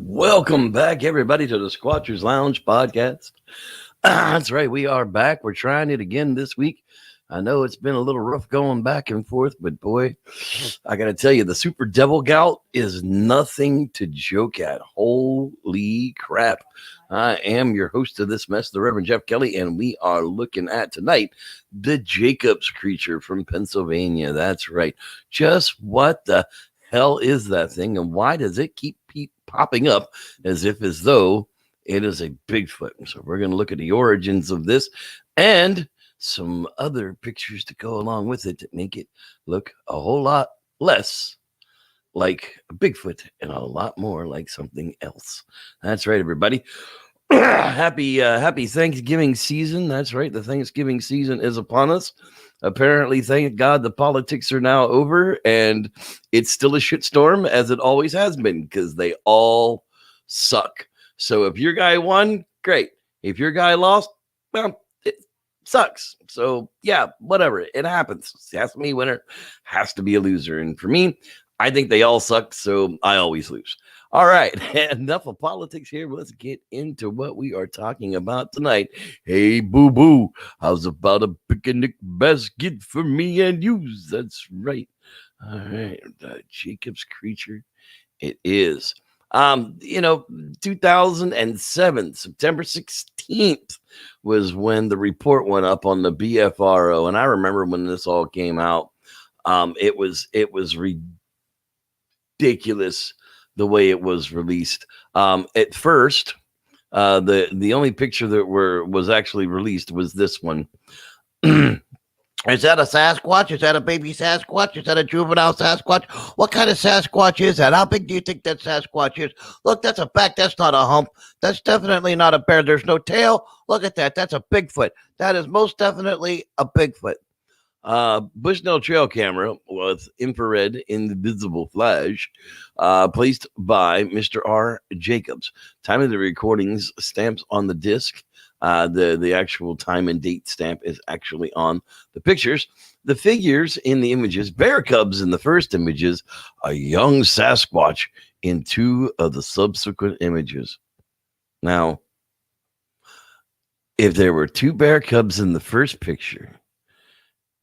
Welcome back, everybody, to the Squatchers Lounge podcast. That's right, we are back. We're trying it again this week. I know it's been a little rough going back and forth, but boy, I got to tell you, the Super Devil Gout is nothing to joke at. Holy crap. I am your host of this mess, the Reverend Jeff Kelly, and we are looking at tonight the Jacobs creature from Pennsylvania. That's right. Just what the hell is that thing, and why does it keep popping up as though it is a Bigfoot? So we're going to look at the origins of this and some other pictures to go along with it to make it look a whole lot less like a Bigfoot and a lot more like something else. That's right, everybody. Happy Thanksgiving season. That's right. The Thanksgiving season is upon us. Apparently, thank God, the politics are now over, and it's still a shitstorm as it always has been because they all suck. So if your guy won, great. If your guy lost, well, it sucks. So yeah, whatever. It happens. It has to be a winner, has to be a loser. And for me, I think they all suck, so I always lose. All right, enough of politics here. Let's get into what we are talking about tonight. Hey, boo-boo, how's about a picnic basket for me and you? That's right. All right, the Jacobs creature it is. 2007, September 16th was when the report went up on the BFRO, and I remember when this all came out. It was ridiculous the way it was released. At first, the only picture that was actually released was this one. Is that a Sasquatch? Is that a baby Sasquatch? Is that a juvenile Sasquatch? What kind of Sasquatch is that? How big do you think that Sasquatch is? Look, that's a back. That's not a hump. That's definitely not a bear. There's no tail. Look at that. That's a Bigfoot. That is most definitely a Bigfoot. Bushnell trail camera with infrared invisible flash, placed by Mr. R. Jacobs. Time of the recordings stamps on the disc. The actual time and date stamp is actually on the pictures. The figures in the images, bear cubs in the first images, a young Sasquatch in two of the subsequent images. Now, if there were two bear cubs in the first picture,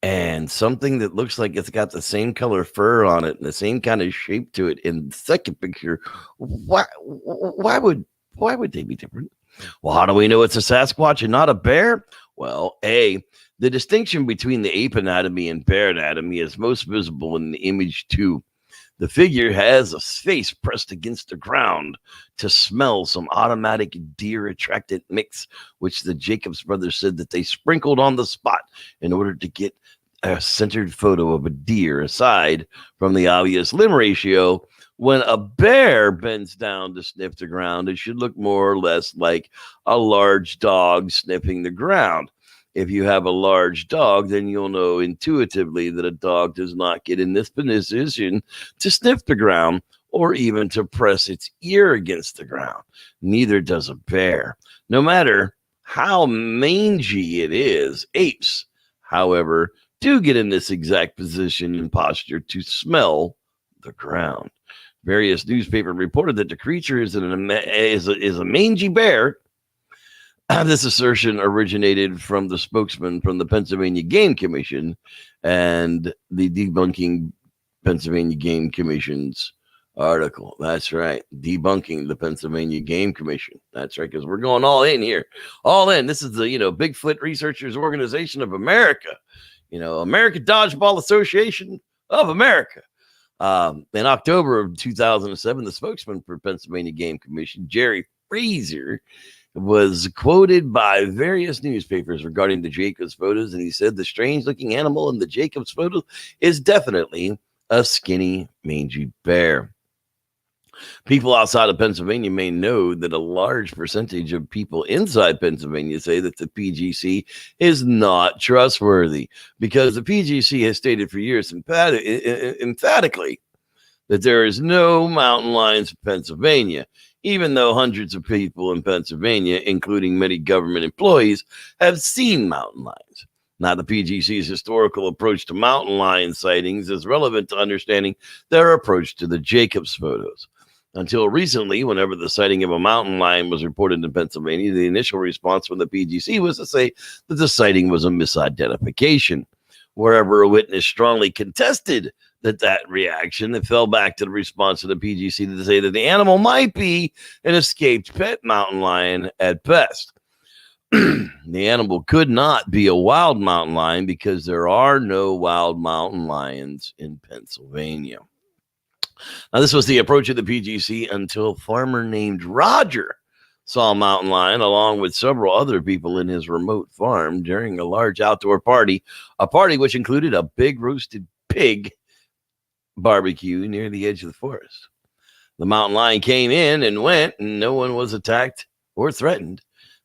and something that looks like it's got the same color fur on it and the same kind of shape to it in the second picture, why would they be different? Well, how do we know it's a Sasquatch and not a bear? Well, the distinction between the ape anatomy and bear anatomy is most visible in the image 2. The figure has a face pressed against the ground to smell some automatic deer-attractant mix, which the Jacobs brothers said that they sprinkled on the spot in order to get a centered photo of a deer. Aside from the obvious limb ratio, when a bear bends down to sniff the ground, it should look more or less like a large dog sniffing the ground. If you have a large dog, then you'll know intuitively that a dog does not get in this position to sniff the ground or even to press its ear against the ground. Neither does a bear. No matter how mangy it is, apes, however, do get in this exact position and posture to smell the ground. Various newspapers reported that the creature is a mangy bear. This assertion originated from the spokesman from the Pennsylvania Game Commission and the debunking Pennsylvania Game Commission's article. That's right. Debunking the Pennsylvania Game Commission. That's right. Because we're going all in here. All in. This is the, Bigfoot Researchers Organization of America. American Dodgeball Association of America. In October of 2007, the spokesman for Pennsylvania Game Commission, Jerry Fraser, was quoted by various newspapers regarding the Jacobs photos, and he said the strange-looking animal in the Jacobs photos is definitely a skinny, mangy bear. People outside of Pennsylvania may know that a large percentage of people inside Pennsylvania say that the PGC is not trustworthy because the PGC has stated for years emphatically that there is no mountain lions in Pennsylvania, even though hundreds of people in Pennsylvania, including many government employees, have seen mountain lions. Now, the PGC's historical approach to mountain lion sightings is relevant to understanding their approach to the Jacobs photos. Until recently, whenever the sighting of a mountain lion was reported in Pennsylvania, the initial response from the PGC was to say that the sighting was a misidentification. Wherever a witness strongly contested that reaction, it fell back to the response of the PGC to say that the animal might be an escaped pet mountain lion at best. The animal could not be a wild mountain lion because there are no wild mountain lions in Pennsylvania. Now, this was the approach of the PGC until a farmer named Roger saw a mountain lion along with several other people in his remote farm during a large outdoor party, a party which included a big roasted pig barbecue near the edge of the forest. The mountain lion came in and went, and no one was attacked or threatened.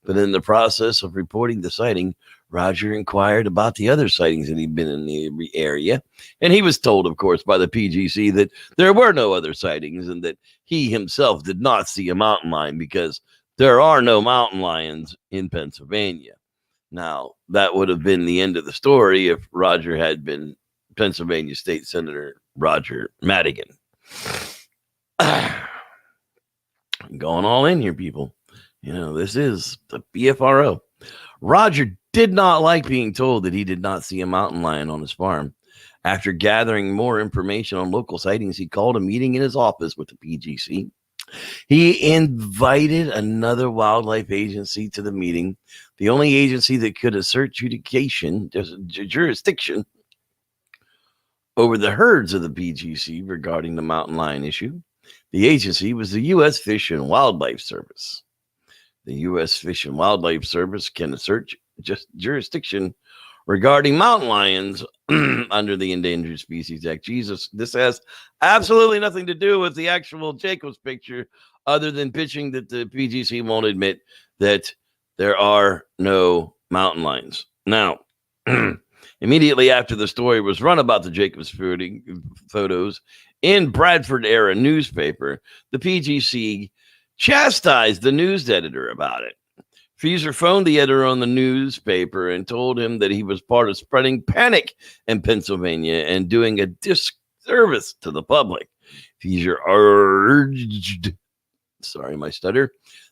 But in the process of reporting the sighting, Roger inquired about the other sightings that he'd been in the area. And he was told, of course, by the PGC that there were no other sightings and that he himself did not see a mountain lion because there are no mountain lions in Pennsylvania. Now, that would have been the end of the story if Roger had been Pennsylvania State Senator Roger Madigan. Going all in here, people. You know, this is the BFRO. Roger did not like being told that he did not see a mountain lion on his farm. After gathering more information on local sightings, he called a meeting in his office with the PGC. He invited another wildlife agency to the meeting, the only agency that could assert jurisdiction over the herds of the PGC regarding the mountain lion issue. The agency was the U.S. Fish and Wildlife Service. The U.S. Fish and Wildlife Service can assert jurisdiction regarding mountain lions under the Endangered Species Act. Jesus, this has absolutely nothing to do with the actual Jacobs picture other than pitching that the PGC won't admit that there are no mountain lions. Now, immediately after the story was run about the Jacobs photos in Bradford era newspaper, the PGC chastised the news editor about it. Feeser phoned the editor on the newspaper and told him that he was part of spreading panic in Pennsylvania and doing a disservice to the public. Feeser urged,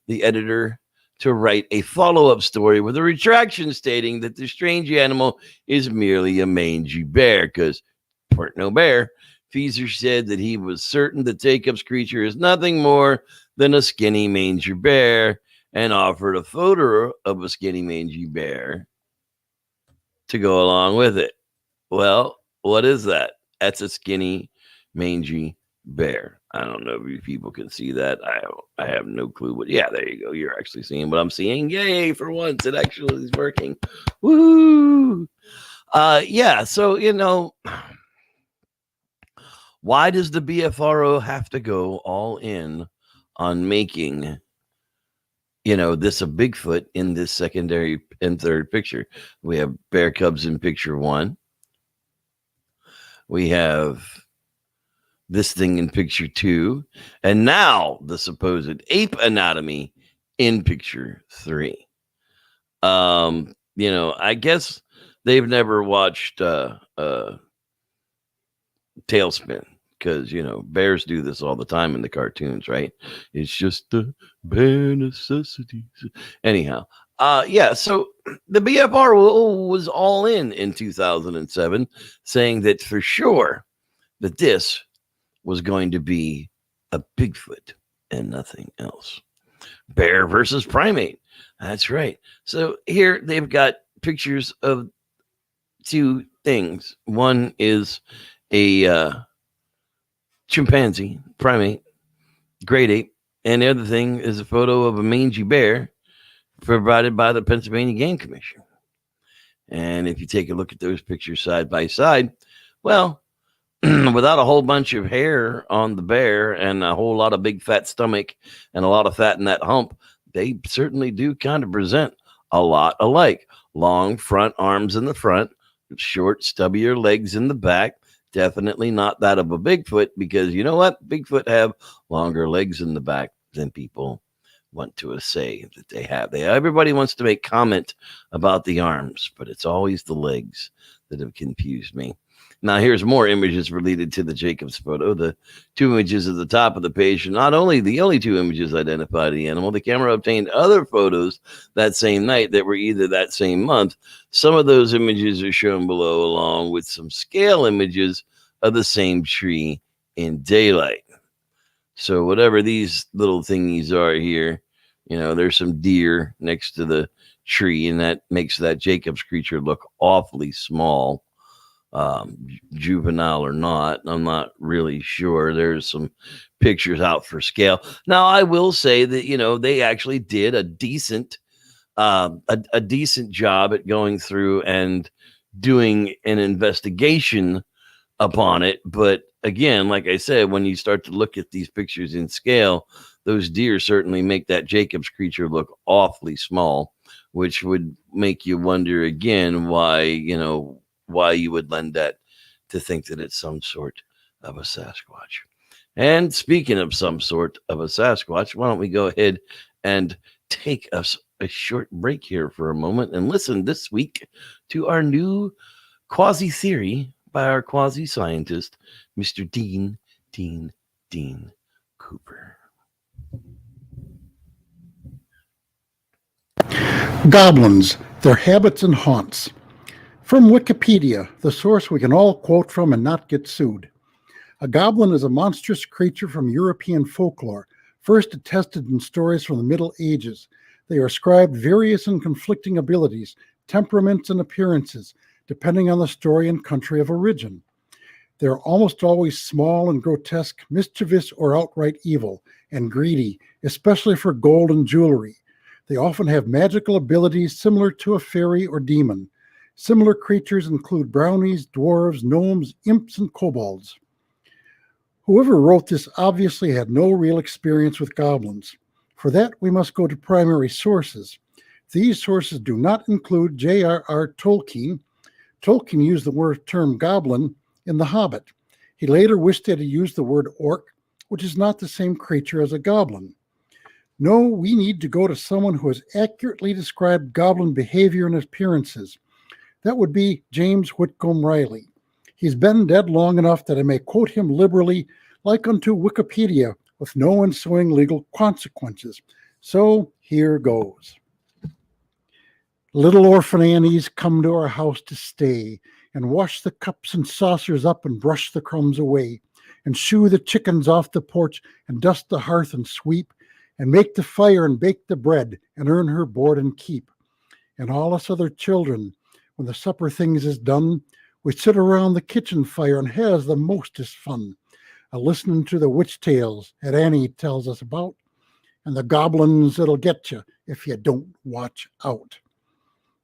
the editor to write a follow-up story with a retraction stating that the strange animal is merely a mangy bear, because no bear. Feeser said that he was certain that Jacob's creature is nothing more than a skinny mangy bear, and offered a photo of a skinny mangy bear to go along with it. Well, what is that? That's a skinny mangy bear. I don't know if you people can see that. I have no clue what. Yeah, there you go. You're actually seeing what I'm seeing. Yay, for once it actually is working. Woo! Yeah, so you know, why does the BFRO have to go all in on making, you know, this a Bigfoot in this secondary and third picture? We have bear cubs in picture 1. We have this thing in picture 2. And now the supposed ape anatomy in picture 3. You know, I guess they've never watched Tailspin, because, you know, bears do this all the time in the cartoons, right? It's just the bare necessities. Anyhow, yeah, so the BFR was all in 2007, saying that for sure that this was going to be a Bigfoot and nothing else. Bear versus primate. That's right. So here they've got pictures of 2 things. One is a chimpanzee, primate, great ape, and the other thing is a photo of a mangy bear provided by the Pennsylvania Game Commission. And if you take a look at those pictures side by side, well, without a whole bunch of hair on the bear and a whole lot of big fat stomach and a lot of fat in that hump, they certainly do kind of present a lot alike. Long front arms in the front, short, stubbier legs in the back. Definitely not that of a Bigfoot, because you know what? Bigfoot have longer legs in the back than people want to say that they have. Everybody wants to make comment about the arms, but it's always the legs that have confused me. Now, here's more images related to the Jacobs photo. The two images at the top of the page are not only the only two images identify the animal, the camera obtained other photos that same night that were either that same month. Some of those images are shown below, along with some scale images of the same tree in daylight. So, whatever these little thingies are here, there's some deer next to the tree, and that makes that Jacobs creature look awfully small. Juvenile or not, I'm not really sure. There's some pictures out for scale. Now, I will say that they actually did a decent decent job at going through and doing an investigation upon it. But again, like I said, when you start to look at these pictures in scale, those deer certainly make that Jacobs creature look awfully small, which would make you wonder again why you would lend that to think that it's some sort of a Sasquatch. And speaking of some sort of a Sasquatch, why don't we go ahead and take us a short break here for a moment and listen this week to our new Quasi Theory by our quasi scientist, Mr. Dean Cooper. Goblins, their habits and haunts. From Wikipedia, the source we can all quote from and not get sued. A goblin is a monstrous creature from European folklore, first attested in stories from the Middle Ages. They are ascribed various and conflicting abilities, temperaments, and appearances, depending on the story and country of origin. They are almost always small and grotesque, mischievous, or outright evil, and greedy, especially for gold and jewelry. They often have magical abilities similar to a fairy or demon. Similar creatures include brownies, dwarves, gnomes, imps, and kobolds. Whoever wrote this obviously had no real experience with goblins. For that, we must go to primary sources. These sources do not include J.R.R. Tolkien. Tolkien used the term goblin in The Hobbit. He later wished that he used the word orc, which is not the same creature as a goblin. No, we need to go to someone who has accurately described goblin behavior and appearances. That would be James Whitcomb Riley. He's been dead long enough that I may quote him liberally, like unto Wikipedia, with no ensuing legal consequences. So here goes. Little orphan Annies come to our house to stay, and wash the cups and saucers up and brush the crumbs away, and shoo the chickens off the porch, and dust the hearth and sweep, and make the fire and bake the bread, and earn her board and keep. And all us other children, when the supper things is done, we sit around the kitchen fire and has the mostest fun, a-listening to the witch tales that Annie tells us about, and the goblins that'll get you if you don't watch out.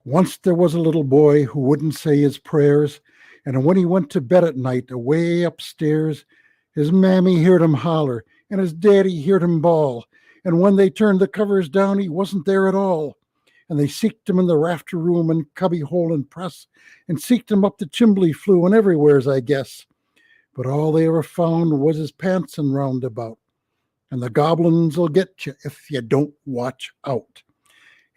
Once there was a little boy who wouldn't say his prayers, and when he went to bed at night away upstairs, his mammy heard him holler, and his daddy heard him bawl, and when they turned the covers down, he wasn't there at all. And they seeked him in the rafter room and cubby hole and press, and seeked him up the chimbley flue and everywheres, I guess. But all they ever found was his pants and roundabout. And the goblins will get you if you don't watch out.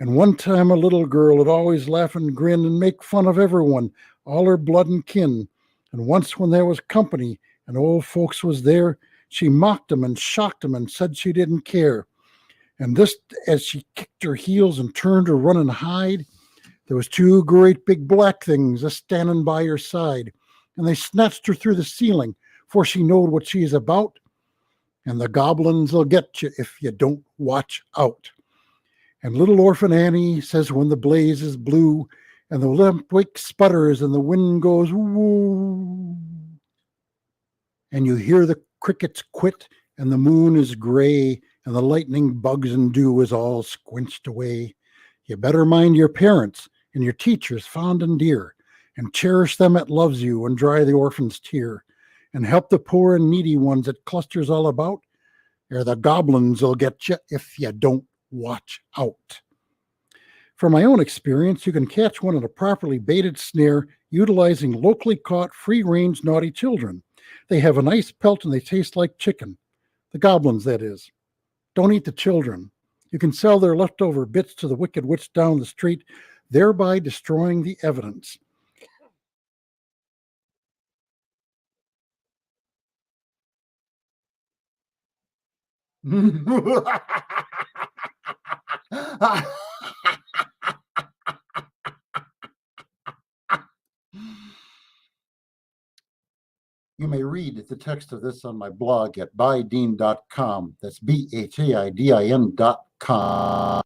And one time a little girl would always laugh and grin and make fun of everyone, all her blood and kin. And once when there was company and old folks was there, she mocked 'em and shocked 'em and said she didn't care. And this, as she kicked her heels and turned to run and hide, there was two great big black things a-standing by her side, and they snatched her through the ceiling, for she knowed what she is about. And the goblins will get you if you don't watch out. And little orphan Annie says when the blaze is blue, and the lamp wick sputters, and the wind goes woo, and you hear the crickets quit, and the moon is gray, and the lightning bugs and dew is all squinched away. You better mind your parents and your teachers fond and dear, and cherish them that loves you, and dry the orphan's tear, and help the poor and needy ones that clusters all about, or the goblins will get you if you don't watch out. From my own experience, you can catch one in a properly baited snare utilizing locally caught free-range naughty children. They have a nice pelt and they taste like chicken. The goblins, that is. Don't eat the children. You can sell their leftover bits to the wicked witch down the street, thereby destroying the evidence. You may read the text of this on my blog at bydin.com. That's BHAIDIN.com.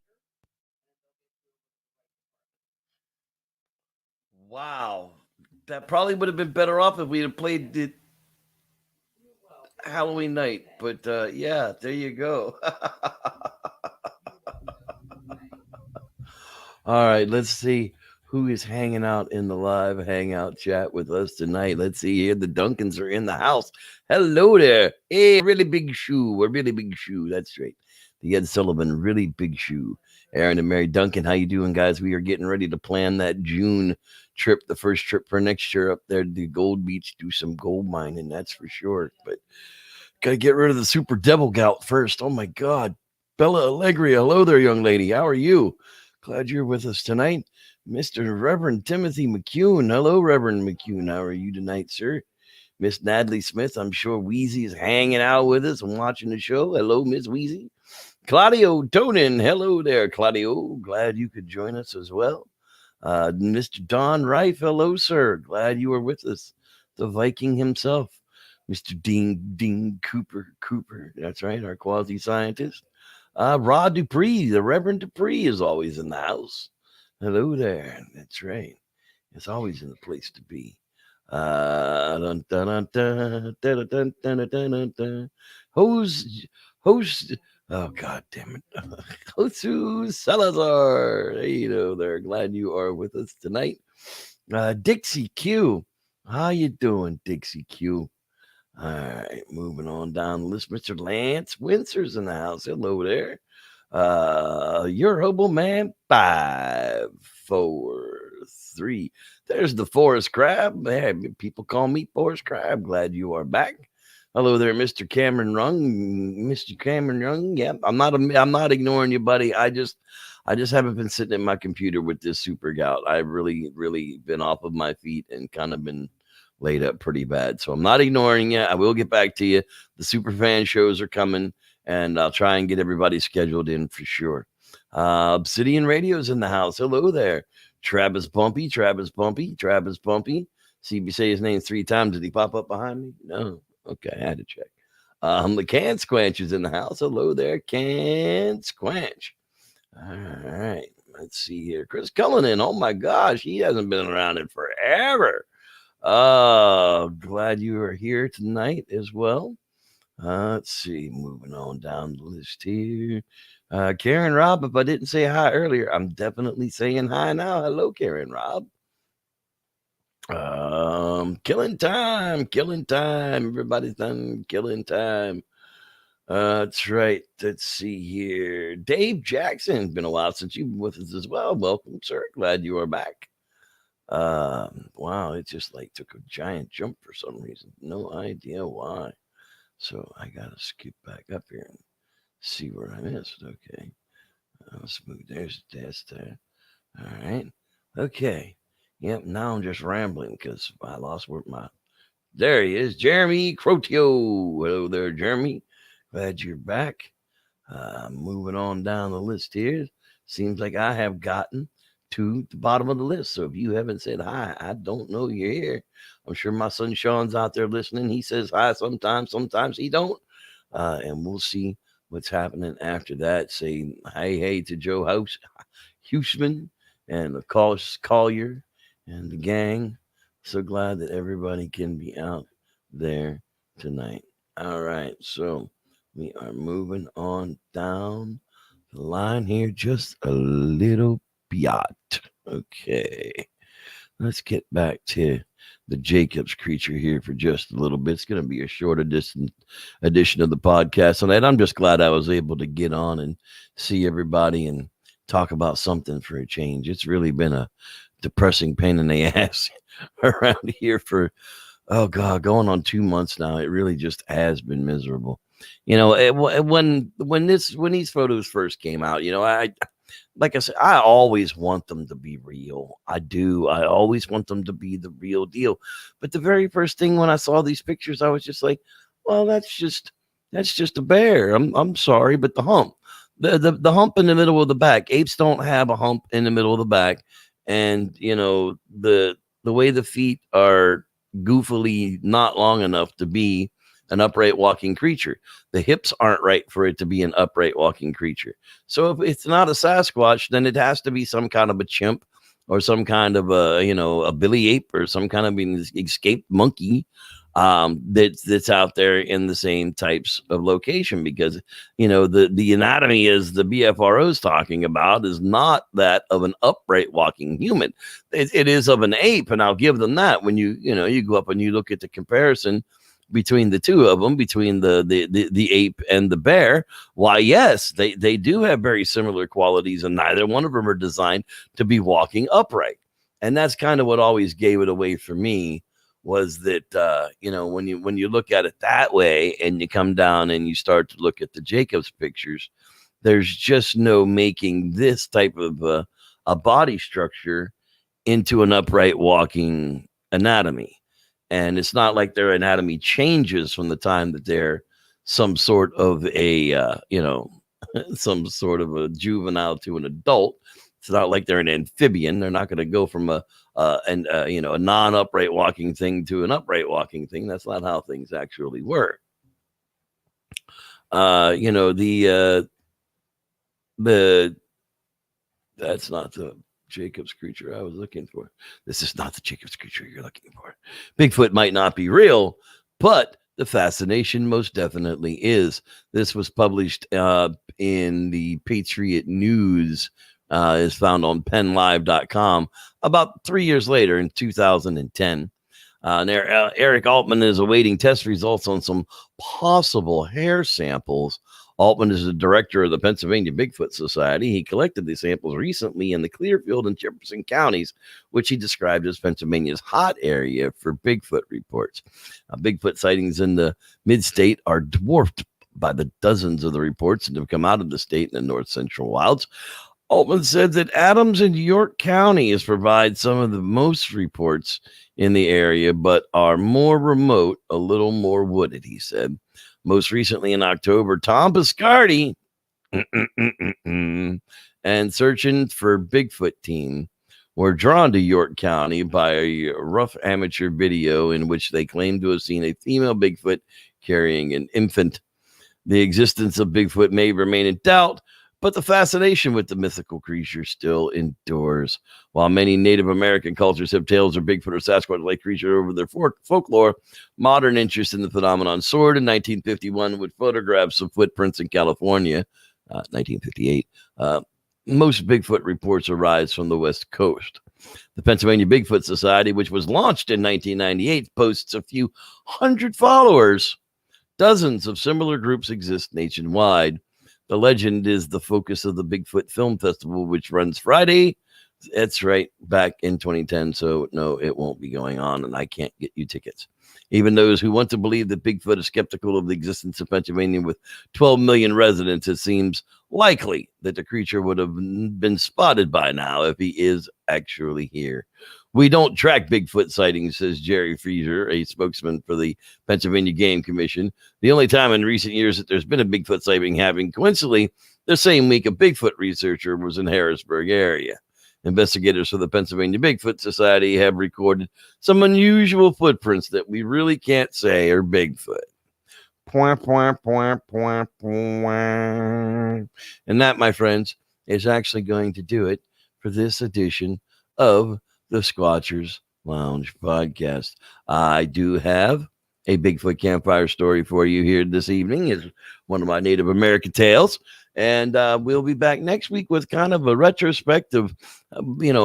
Wow. That probably would have been better off if we had played it Halloween night. But yeah, there you go. All right, let's see who is hanging out in the live hangout chat with us tonight. Let's see here. The Duncans are in the house. Hello there. Hey, really big shoe. A really big shoe. That's right. The Ed Sullivan, really big shoe. Aaron and Mary Duncan, how you doing, guys? We are getting ready to plan that June trip, the first trip for next year up there to the Gold Beach, do some gold mining, that's for sure. But got to get rid of the super devil gout first. Oh, my God. Bella Allegria, hello there, young lady. How are you? Glad you're with us tonight. Mr. Reverend Timothy McCune. Hello, Reverend McCune. How are you tonight, sir? Miss Natalie Smith. I'm sure Wheezy is hanging out with us and watching the show. Hello, Miss Wheezy. Claudio Tonin. Hello there, Claudio. Glad you could join us as well. Mr. Don Rife. Hello, sir. Glad you are with us. The Viking himself. Mr. Dean Cooper. That's right, our quasi scientist. Rod Dupree, the Reverend Dupree, is always in the house. Hello there. That's right. It's always in the place to be. Host. Oh, God damn it. Josu Salazar. Hey, there. Glad you are with us tonight. Dixie Q. How you doing, Dixie Q? All right, moving on down the list. Mr. Lance Windsor's in the house. Hello there. Your Hobo Man 543. There's the Forest Crab. Hey, people call me Forest Crab. Glad you are back. Hello there, Mr. Cameron Rung. Mr. Cameron Rung. Yep, I'm not ignoring you, buddy. I just haven't been sitting at my computer with this super gout. I've really been off of my feet and kind of been laid up pretty bad. So I'm not ignoring you. I will get back to you. The super fan shows are coming, and I'll try and get everybody scheduled in for sure. Obsidian Radio's in the house. Hello there. Travis Bumpy. See if you say his name 3 times. Did he pop up behind me? No. Okay, I had to check. The Can Squanch is in the house. Hello there, Can Squanch. All right. Let's see here. Chris Cullinan. Oh my gosh, he hasn't been around in forever. Glad you are here tonight as well. Let's see, moving on down the list here. Karen Robb, if I didn't say hi earlier, I'm definitely saying hi now. Hello, Karen Robb. Killing time. Everybody's done killing time. That's right. Let's see here. Dave Jackson. Been a while since you've been with us as well. Welcome, sir. Glad you are back. Wow, it just like took a giant jump for some reason. No idea why. So I gotta skip back up here and see where I missed. Okay. Let's move. There's the desk there. All right. Okay. Yep. Now I'm just rambling because I lost where my. There he is, Jeremy Crotio. Hello there, Jeremy. Glad you're back. Moving on down the list here. Seems like I have gotten to the bottom of the list. So if you haven't said hi, I don't know you're here. I'm sure my son Sean's out there listening. He says hi sometimes he don't. And we'll see what's happening after that. Say hey to Joe Huseman and of course Collier and the gang. So glad that everybody can be out there tonight. All right, so we are moving on down the line here just a little bit. Okay, let's get back to the Jacobs creature here for just a little bit. It's going to be a shorter edition of the podcast tonight. I'm just glad I was able to get on and see everybody and talk about something for a change. It's really been a depressing pain in the ass around here for, oh God, going on 2 months now. It really just has been miserable. You know, when these photos first came out, you know, like I said, I always want them to be real. I do. I always want them to be the real deal. But the very first thing when I saw these pictures, I was just like, well, that's just That's just a bear. I'm sorry, but the hump, the hump in the middle of the back. Apes don't have a hump in the middle of the back, and the way the feet are goofily not long enough to be an upright walking creature. The hips aren't right for it to be an upright walking creature. So if it's not a Sasquatch, then it has to be some kind of a chimp or some kind of a billy ape or some kind of an escaped monkey that's out there in the same types of location, because the anatomy as the BFRO is talking about is not that of an upright walking human. It is of an ape, and I'll give them that. When you go up and you look at the comparison between the two of them, between the ape and the bear, why, yes, they do have very similar qualities, and neither one of them are designed to be walking upright. And that's kind of what always gave it away for me, was that when you look at it that way and you come down and you start to look at the Jacobs pictures, there's just no making this type of a body structure into an upright walking anatomy. And it's not like their anatomy changes from the time that they're some sort of a some sort of a juvenile to an adult. It's not like they're an amphibian. They're not going to go from a non-upright walking thing to an upright walking thing. That's not how things actually work. The that's not the Jacobs creature I was looking for. This is not the Jacobs creature you're looking for. Bigfoot might not be real, but the fascination most definitely is. This was published in the Patriot News, is found on PennLive.com about 3 years later in 2010. Eric Altman is awaiting test results on some possible hair samples. Altman is the director of the Pennsylvania Bigfoot Society. He collected these samples recently in the Clearfield and Jefferson counties, which he described as Pennsylvania's hot area for Bigfoot reports. Bigfoot sightings in the mid-state are dwarfed by the dozens of the reports that have come out of the state in the north central wilds. Altman said that Adams and York counties provide some of the most reports in the area, but are more remote, a little more wooded, he said. Most recently in October, Tom Biscardi and Searching for Bigfoot team were drawn to York County by a rough amateur video in which they claimed to have seen a female Bigfoot carrying an infant. The existence of Bigfoot may remain in doubt, but the fascination with the mythical creature still endures. While many Native American cultures have tales of Bigfoot or Sasquatch-like creature over their folklore, modern interest in the phenomenon soared in 1951 with photographs of footprints in California. 1958. Most Bigfoot reports arise from the West Coast. The Pennsylvania Bigfoot Society, which was launched in 1998, boasts a few hundred followers. Dozens of similar groups exist nationwide. The legend is the focus of the Bigfoot Film Festival, which runs Friday. That's right, back in 2010. So, no, it won't be going on, and I can't get you tickets. Even those who want to believe that Bigfoot is skeptical of the existence of Pennsylvania with 12 million residents, it seems likely that the creature would have been spotted by now if he is actually here. We don't track Bigfoot sightings, says Jerry Freezer, a spokesman for the Pennsylvania Game Commission. The only time in recent years that there's been a Bigfoot sighting happened coincidentally the same week a Bigfoot researcher was in Harrisburg area. Investigators for the Pennsylvania Bigfoot Society have recorded some unusual footprints that we really can't say are Bigfoot. And that, my friends, is actually going to do it for this edition of the Squatchers Lounge podcast. I do have a Bigfoot Campfire Story for you here this evening. It's one of my Native American tales. And we'll be back next week with kind of a retrospective, hoaxing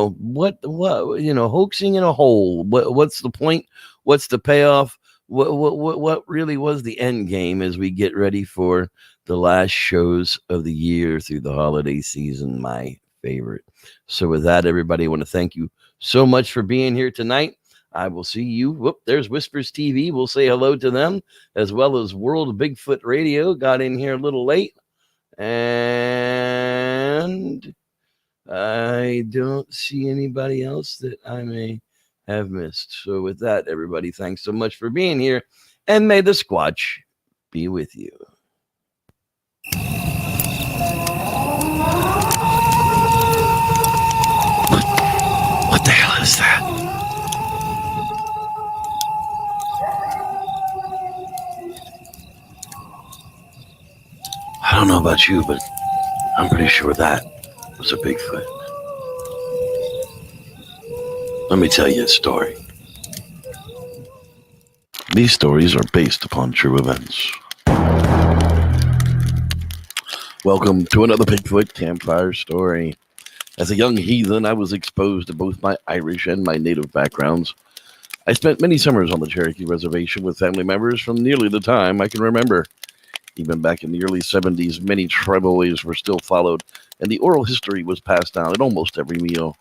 in a hole. What's the point? What's the payoff? What really was the end game as we get ready for the last shows of the year through the holiday season, my favorite. So with that, everybody, I want to thank you so much for being here tonight. I will see you. Whoop, there's Whispers TV. We'll say hello to them, as well as World Bigfoot Radio. Got in here a little late. And I don't see anybody else that I may have missed. So with that, everybody, thanks so much for being here. And may the Squatch be with you. don't know about you, but I'm pretty sure that was a Bigfoot. Let me tell you a story. These stories are based upon true events. Welcome to another Bigfoot Campfire Story. As a young heathen, I was exposed to both my Irish and my native backgrounds. I spent many summers on the Cherokee Reservation with family members from nearly the time I can remember. Even back in the early 70s, many tribal ways were still followed, and the oral history was passed down at almost every meal.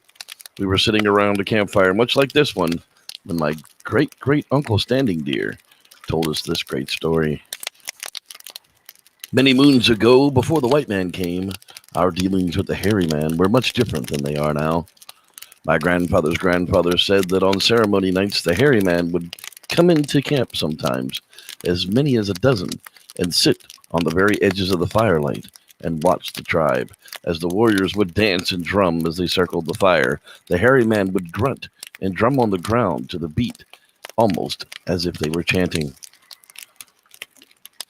We were sitting around a campfire, much like this one, when my great-great-uncle Standing Deer told us this great story. Many moons ago, before the white man came, our dealings with the hairy man were much different than they are now. My grandfather's grandfather said that on ceremony nights, the hairy man would come into camp sometimes, as many as a dozen, and sit on the very edges of the firelight and watch the tribe. As the warriors would dance and drum as they circled the fire, the hairy man would grunt and drum on the ground to the beat, almost as if they were chanting.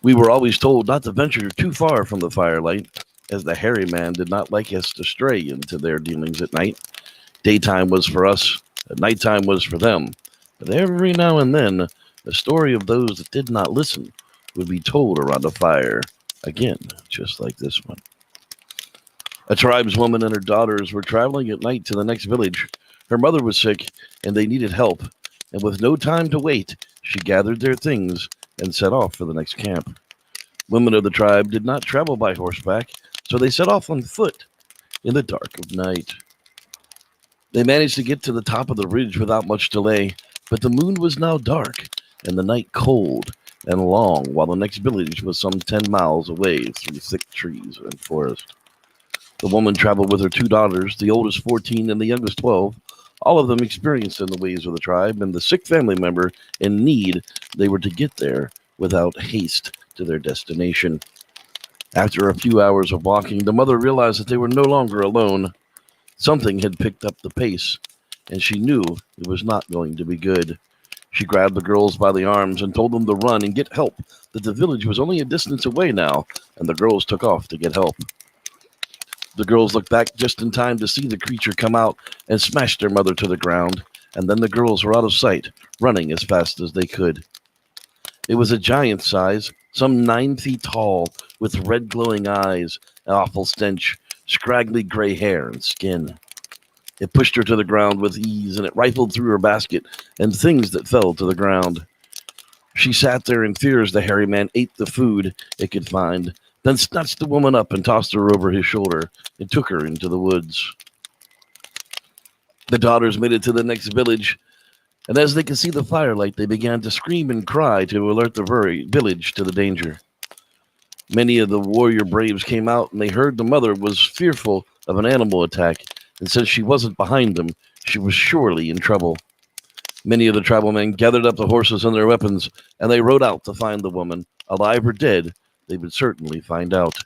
We were always told not to venture too far from the firelight, as the hairy man did not like us to stray into their dealings at night. Daytime was for us, and nighttime was for them. But every now and then, the story of those that did not listen would be told around a fire, again, just like this one. A tribeswoman and her daughters were traveling at night to the next village. Her mother was sick, and they needed help, and with no time to wait, she gathered their things and set off for the next camp. Women of the tribe did not travel by horseback, so they set off on foot in the dark of night. They managed to get to the top of the ridge without much delay, but the moon was now dark, and the night cold and long, while the next village was some 10 miles away through thick trees and forest. The woman traveled with her 2 daughters, the oldest 14 and the youngest 12, all of them experienced in the ways of the tribe, and the sick family member in need. They were to get there without haste to their destination. After a few hours of walking, the mother realized that they were no longer alone. Something had picked up the pace, and she knew it was not going to be good. She grabbed the girls by the arms and told them to run and get help, that the village was only a distance away now, and the girls took off to get help. The girls looked back just in time to see the creature come out and smash their mother to the ground, and then the girls were out of sight, running as fast as they could. It was a giant size, some 9 feet tall, with red glowing eyes, an awful stench, scraggly gray hair and skin. It pushed her to the ground with ease, and it rifled through her basket and things that fell to the ground. She sat there in fear as the hairy man ate the food it could find, then snatched the woman up and tossed her over his shoulder and took her into the woods. The daughters made it to the next village, and as they could see the firelight, they began to scream and cry to alert the village to the danger. Many of the warrior braves came out, and they heard the mother was fearful of an animal attack, and since she wasn't behind them, she was surely in trouble. Many of the tribal men gathered up the horses and their weapons, and they rode out to find the woman. Alive or dead, they would certainly find out.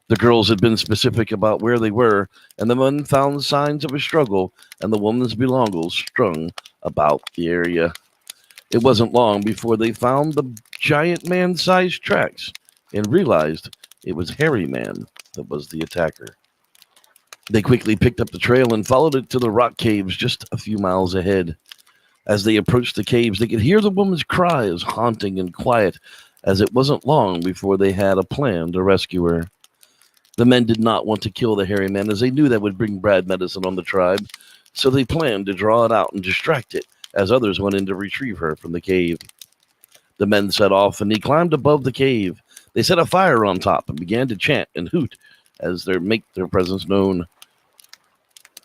The girls had been specific about where they were, and the men found signs of a struggle and the woman's belongings strung about the area. It wasn't long before they found the giant man-sized tracks and realized it was Hairy Man that was the attacker. They quickly picked up the trail and followed it to the rock caves just a few miles ahead. As they approached the caves, they could hear the woman's cries, haunting and quiet, as it wasn't long before they had a plan to rescue her. The men did not want to kill the hairy man, as they knew that would bring bad medicine on the tribe, so they planned to draw it out and distract it as others went in to retrieve her from the cave. The men set off, and he climbed above the cave. They set a fire on top and began to chant and hoot as they make their presence known.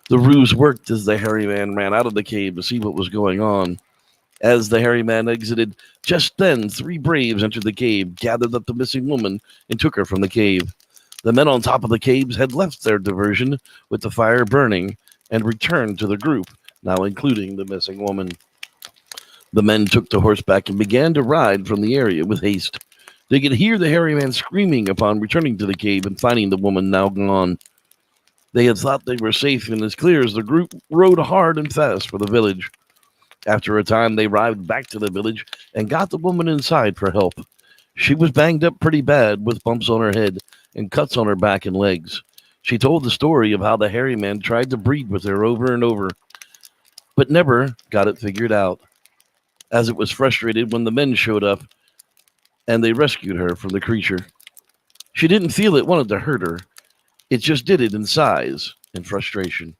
The ruse worked as the hairy man ran out of the cave to see what was going on. As the hairy man exited, just then 3 braves entered the cave, gathered up the missing woman, and took her from the cave. The men on top of the caves had left their diversion with the fire burning and returned to the group, now including the missing woman. The men took to horseback and began to ride from the area with haste. They could hear the hairy man screaming upon returning to the cave and finding the woman now gone. They had thought they were safe, and as clear as the group rode hard and fast for the village. After a time, they arrived back to the village and got the woman inside for help. She was banged up pretty bad with bumps on her head and cuts on her back and legs. She told the story of how the hairy man tried to breed with her over and over, but never got it figured out, as it was frustrated when the men showed up and they rescued her from the creature. She didn't feel it wanted to hurt her. It just did it in size and frustration.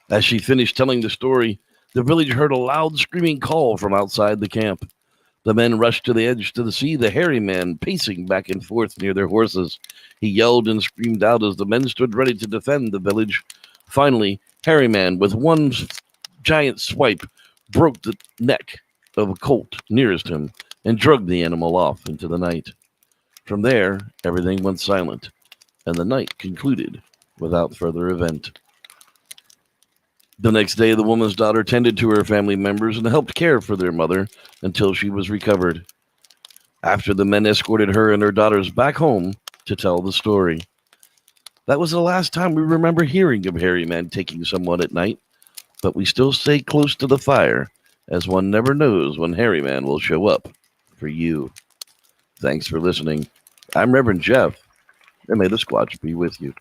As she finished telling the story, the village heard a loud screaming call from outside the camp. The men rushed to the edge to see the hairy man pacing back and forth near their horses. He yelled and screamed out as the men stood ready to defend the village. Finally, hairy man, with one giant swipe, broke the neck of a colt nearest him and dragged the animal off into the night. From there, everything went silent, and the night concluded without further event. The next day, the woman's daughter tended to her family members and helped care for their mother until she was recovered. After the men escorted her and her daughters back home to tell the story. That was the last time we remember hearing of hairy men taking someone at night, but we still stay close to the fire, as one never knows when hairy man will show up for you. Thanks for listening. I'm Reverend Jeff, and may the Squatch be with you.